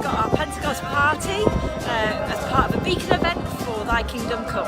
got our Pentecost party as part of a beacon event for Thy Kingdom Come.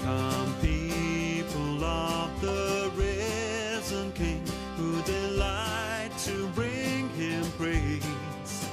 Come, people of the risen King, who delight to bring Him praise.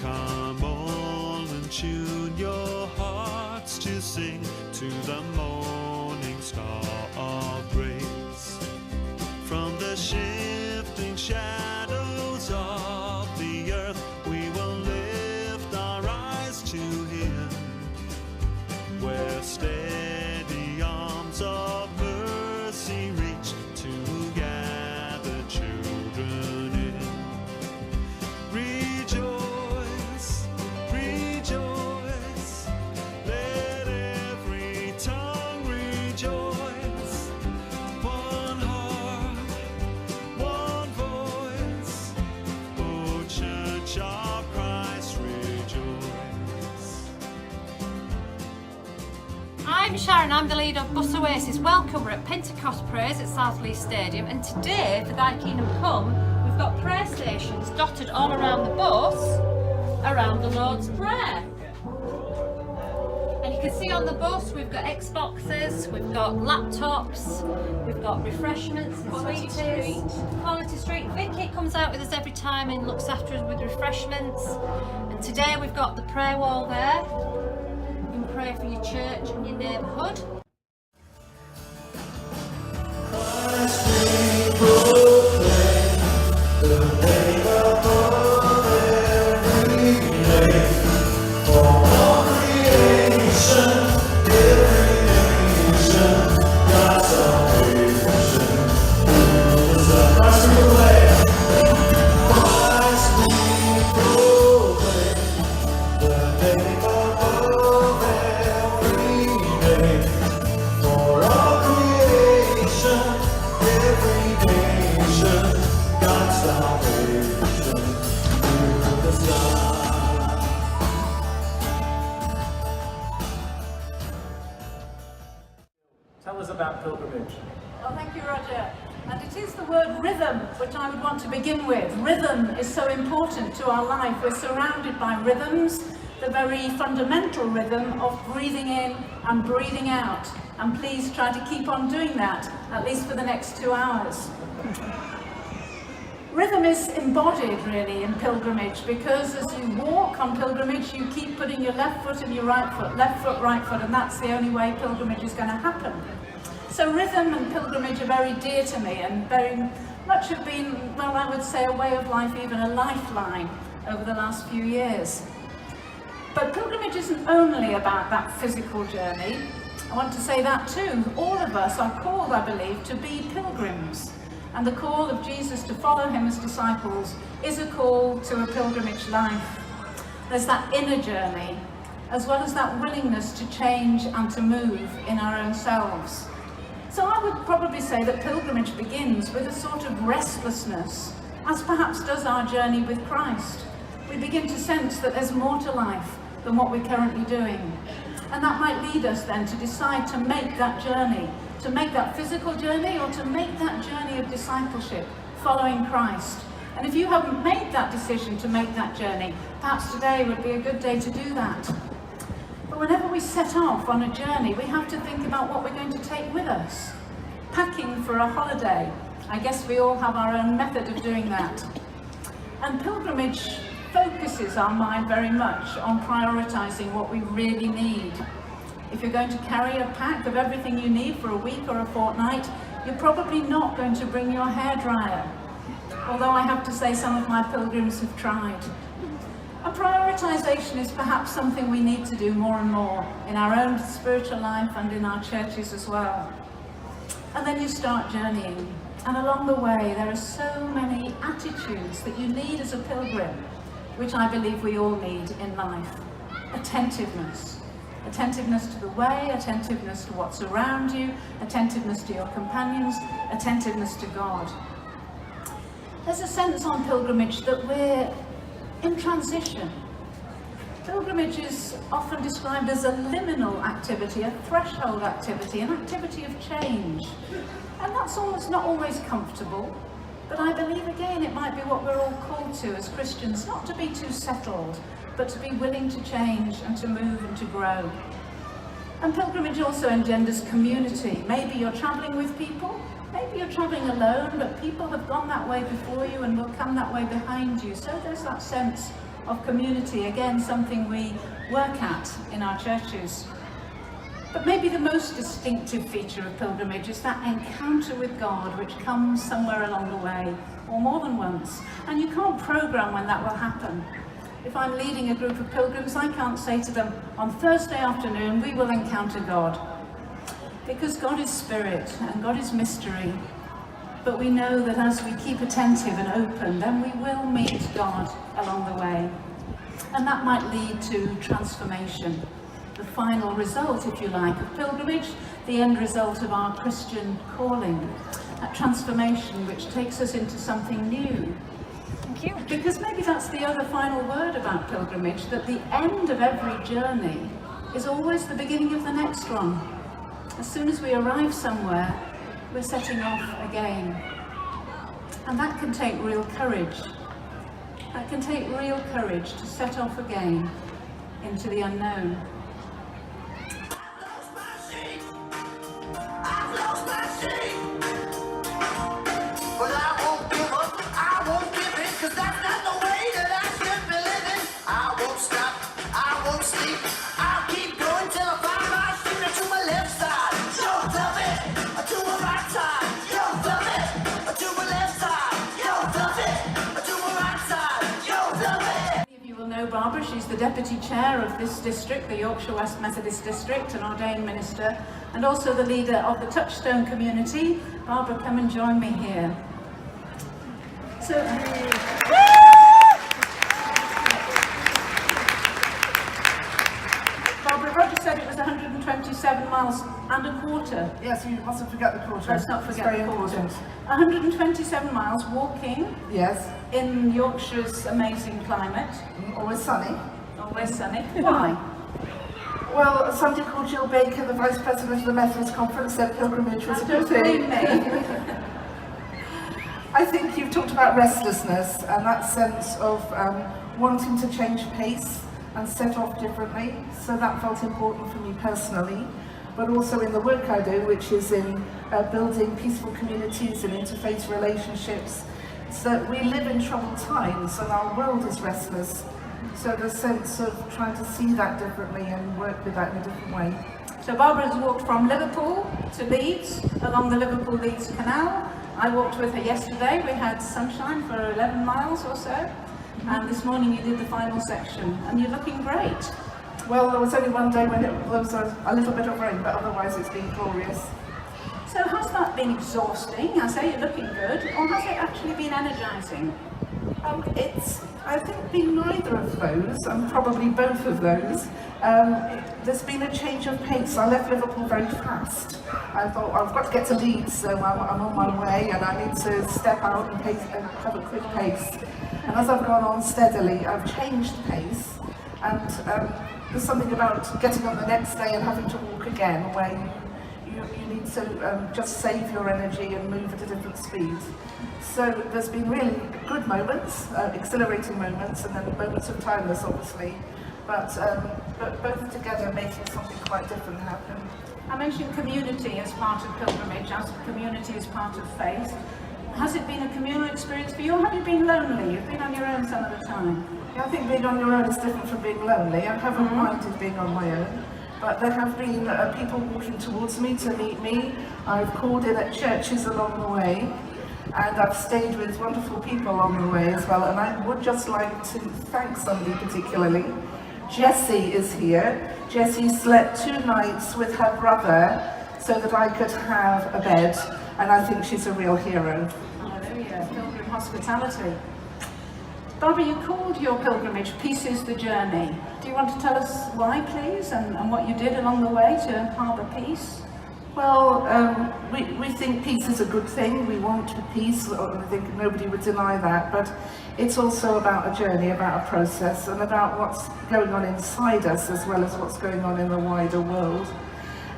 Come all and tune your hearts to sing to the morning star of grace. From the shifting shadows of the earth, we will lift our eyes to Him, where steady arms of mercy reach to gather children in. Rejoice, rejoice, let every tongue rejoice. One heart, one voice, O Church of Christ, rejoice. I'm Sharon, I'm the leader of Bus Oasis. Welcome, we're at Pentecost Praise at South Leeds Stadium, and today for Thy Kingdom Come we've got prayer stations dotted all around the bus around the Lord's Prayer. And you can see on the bus we've got Xboxes, we've got laptops, we've got refreshments and sweeties. Quality Street. Vicky comes out with us every time and looks after us with refreshments. And today we've got the prayer wall there. You can pray for your church and your neighbourhood. Tell us about pilgrimage. Well, thank you, Roger. And it is the word rhythm which I would want to begin with. Rhythm is so important to our life. We're surrounded by rhythms, the very fundamental rhythm of breathing in and breathing out. And please try to keep on doing that, at least for the next 2 hours. Rhythm is embodied really in pilgrimage, because as you walk on pilgrimage you keep putting your left foot in your right foot, right foot, and that's the only way pilgrimage is going to happen. So rhythm and pilgrimage are very dear to me, and very much have been, well, I would say a way of life, even a lifeline over the last few years. But pilgrimage isn't only about that physical journey. I want to say that too. All of us are called, I believe, to be pilgrims. And the call of Jesus to follow Him as disciples is a call to a pilgrimage life. There's that inner journey, as well as that willingness to change and to move in our own selves. So I would probably say that pilgrimage begins with a sort of restlessness, as perhaps does our journey with Christ. We begin to sense that there's more to life than what we're currently doing. And that might lead us then to decide to make that journey, to make that physical journey, or to make that journey of discipleship, following Christ. And if you haven't made that decision to make that journey, perhaps today would be a good day to do that. But whenever we set off on a journey, we have to think about what we're going to take with us. Packing for a holiday. I guess we all have our own method of doing that. And pilgrimage focuses our mind very much on prioritising what we really need. If you're going to carry a pack of everything you need for a week or a fortnight, you're probably not going to bring your hairdryer. Although I have to say some of my pilgrims have tried. And prioritisation is perhaps something we need to do more and more in our own spiritual life and in our churches as well. And then you start journeying. And along the way, there are so many attitudes that you need as a pilgrim, which I believe we all need in life. Attentiveness. Attentiveness to the way, attentiveness to what's around you, attentiveness to your companions, attentiveness to God. There's a sense on pilgrimage that we're in transition. Pilgrimage is often described as a liminal activity, a threshold activity, an activity of change. And that's not always comfortable. But I believe again it might be what we're all called to as Christians, not to be too settled, but to be willing to change and to move and to grow. And pilgrimage also engenders community. Maybe you're travelling with people, maybe you're travelling alone, but people have gone that way before you and will come that way behind you. So there's that sense of community, again something we work at in our churches. But maybe the most distinctive feature of pilgrimage is that encounter with God which comes somewhere along the way, or more than once. And you can't program when that will happen. If I'm leading a group of pilgrims, I can't say to them, on Thursday afternoon we will encounter God. Because God is spirit and God is mystery. But we know that as we keep attentive and open, then we will meet God along the way. And that might lead to transformation. The final result, if you like, of pilgrimage, the end result of our Christian calling. That transformation which takes us into something new. Thank you. Because maybe that's the other final word about pilgrimage, that the end of every journey is always the beginning of the next one. As soon as we arrive somewhere, we're setting off again. And that can take real courage. That can take real courage to set off again into the unknown. Barbara, she's the Deputy Chair of this district, the Yorkshire West Methodist District, an ordained minister, and also the leader of the Touchstone community. Barbara, come and join me here. So, Barbara, Roger said it was 127 miles and a quarter. Yes, you mustn't forget the quarter. Let's not forget it's very the quarter. important. 127 miles walking. Yes. In Yorkshire's amazing climate. Always sunny. Always sunny. Why? Well, somebody called Jill Baker, the Vice President of the Methodist Conference, said pilgrimage was a good thing. I think you've talked about restlessness and that sense of wanting to change pace and set off differently. So that felt important for me personally, but also in the work I do, which is in building peaceful communities and interfaith relationships. So we live in troubled times and our world is restless. So the sense of trying to see that differently and work with that in a different way. So Barbara has walked from Liverpool to Leeds, along the Liverpool-Leeds Canal. I walked with her yesterday. We had sunshine for 11 miles or so. And this morning you did the final section, and you're looking great. Well, there was only one day when there was a little bit of rain, but otherwise it's been glorious. So has that been exhausting? I say you're looking good, or has it actually been energising? It's, I think, been neither of those, and probably both of those. There's been a change of pace. I left Liverpool very fast. I thought, I've got to get to Leeds, so I'm on my way, and I need to step out and have a quick pace. And as I've gone on steadily, I've changed pace, and there's something about getting on the next day and having to walk again, where you need to just save your energy and move at a different speed. So there's been really good moments, exhilarating moments, and then moments of tiredness, obviously, but both together making something quite different happen. I mentioned community as part of pilgrimage, as community as part of faith. Has it been a communal experience for you, or have you been lonely? You've been on your own some of the time. Yeah, I think being on your own is different from being lonely. I haven't minded being on my own, but there have been people walking towards me to meet me. I've called in at churches along the way, and I've stayed with wonderful people along the way as well. And I would just like to thank somebody particularly. Jessie is here. Jessie slept 2 nights with her brother so that I could have a bed, and I think she's a real hero. Hallelujah, pilgrim hospitality. Barbara, you called your pilgrimage Peace is the Journey. Do you want to tell us why, please, and what you did along the way to harbour peace? Well, we think peace is a good thing. We want peace. I think nobody would deny that, but it's also about a journey, about a process, and about what's going on inside us as well as what's going on in the wider world.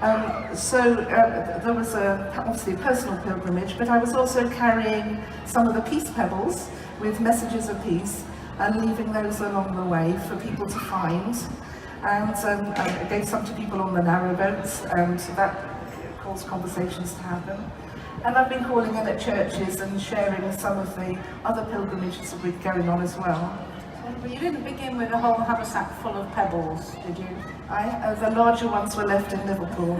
There was obviously a personal pilgrimage, but I was also carrying some of the peace pebbles with messages of peace and leaving those along the way for people to find. And I gave some to people on the narrowboats, and that caused conversations to happen. And I've been calling in at churches and sharing some of the other pilgrimages that were going on as well. But you didn't begin with a whole haversack full of pebbles, did you? The larger ones were left in Liverpool.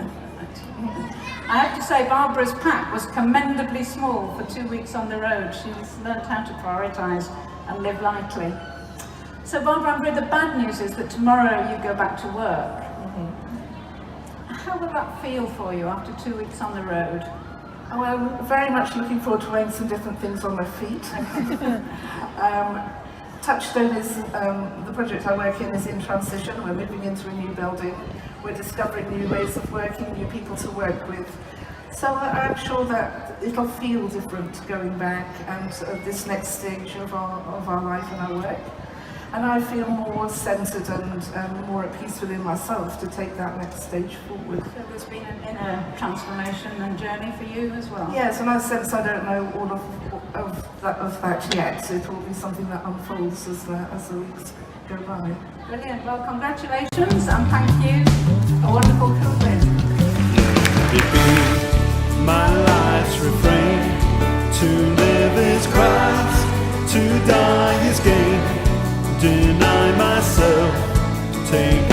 I have to say Barbara's pack was commendably small for 2 weeks on the road. She's learned how to prioritise and live lightly. So Barbara, I'm afraid the bad news is that tomorrow you go back to work. How will that feel for you after 2 weeks on the road? Oh, I'm very much looking forward to wearing some different things on my feet. Touchstone is, the project I work in is in transition. We're moving into a new building. We're discovering new ways of working, new people to work with. So I'm sure that it'll feel different going back and this next stage of our life and our work. And I feel more centred and more at peace within myself to take that next stage forward. So there's been an inner transformation and journey for you as well? Yes, in a sense I don't know all of that yet. It will be something that unfolds as the weeks go by. Brilliant. Well, congratulations and thank you. A wonderful pilgrimage. It be my life's refrain. To live is Christ, to die is gain. Deny myself, take